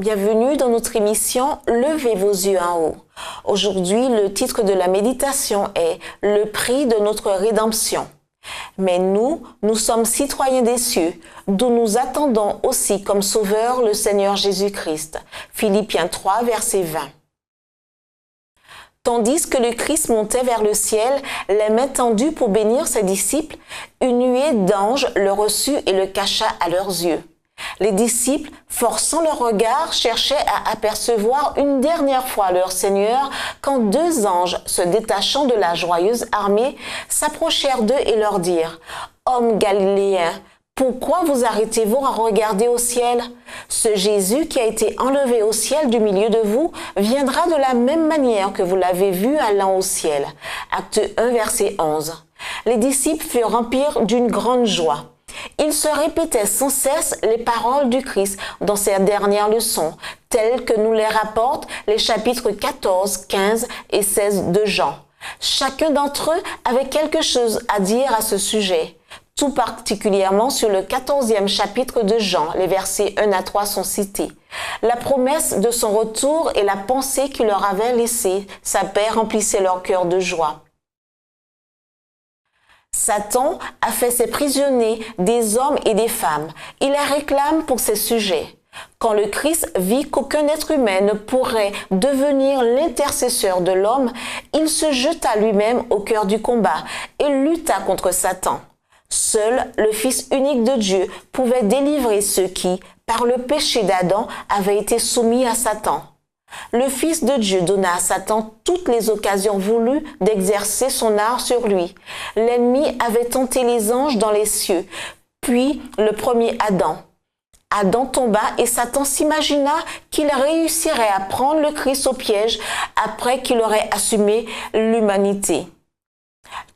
Bienvenue dans notre émission « Levez vos yeux en haut ». Aujourd'hui, le titre de la méditation est « Le prix de notre rédemption ». Mais nous sommes citoyens des cieux, d'où nous attendons aussi comme sauveur le Seigneur Jésus-Christ. Philippiens 3, verset 20. Tandis que le Christ montait vers le ciel, les mains tendues pour bénir ses disciples, une nuée d'anges le reçut et le cacha à leurs yeux. Les disciples, forçant leur regard, cherchaient à apercevoir une dernière fois leur Seigneur quand deux anges, se détachant de la joyeuse armée, s'approchèrent d'eux et leur dirent « Hommes galiléens, pourquoi vous arrêtez-vous à regarder au ciel? Ce Jésus qui a été enlevé au ciel du milieu de vous viendra de la même manière que vous l'avez vu allant au ciel. » Acte 1, verset 11. Les disciples furent remplis d'une grande joie. Ils se répétaient sans cesse les paroles du Christ dans ses dernières leçons, telles que nous les rapportent les chapitres 14, 15 et 16 de Jean. Chacun d'entre eux avait quelque chose à dire à ce sujet. Tout particulièrement sur le 14e chapitre de Jean, les versets 1 à 3 sont cités. La promesse de son retour et la pensée qu'il leur avait laissée, sa paix remplissait leur cœur de joie. Satan a fait ses prisonniers des hommes et des femmes. Il les réclame pour ses sujets. Quand le Christ vit qu'aucun être humain ne pourrait devenir l'intercesseur de l'homme, il se jeta lui-même au cœur du combat et lutta contre Satan. Seul le Fils unique de Dieu pouvait délivrer ceux qui, par le péché d'Adam, avaient été soumis à Satan. Le Fils de Dieu donna à Satan toutes les occasions voulues d'exercer son art sur lui. L'ennemi avait tenté les anges dans les cieux, puis le premier Adam. Adam tomba et Satan s'imagina qu'il réussirait à prendre le Christ au piège après qu'il aurait assumé l'humanité.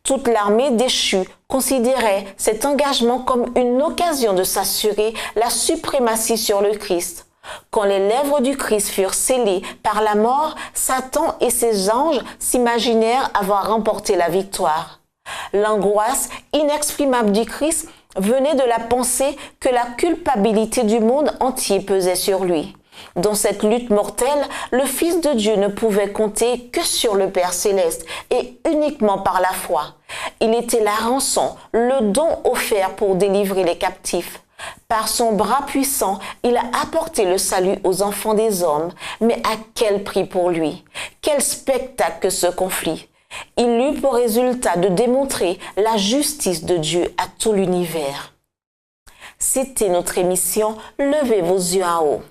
Toute l'armée déchue considérait cet engagement comme une occasion de s'assurer la suprématie sur le Christ. Quand les lèvres du Christ furent scellées par la mort, Satan et ses anges s'imaginèrent avoir remporté la victoire. L'angoisse inexprimable du Christ venait de la pensée que la culpabilité du monde entier pesait sur lui. Dans cette lutte mortelle, le Fils de Dieu ne pouvait compter que sur le Père céleste et uniquement par la foi. Il était la rançon, le don offert pour délivrer les captifs. Par son bras puissant, il a apporté le salut aux enfants des hommes. Mais à quel prix pour lui? Quel spectacle que ce conflit! Il eut pour résultat de démontrer la justice de Dieu à tout l'univers. C'était notre émission « Levez vos yeux en haut ».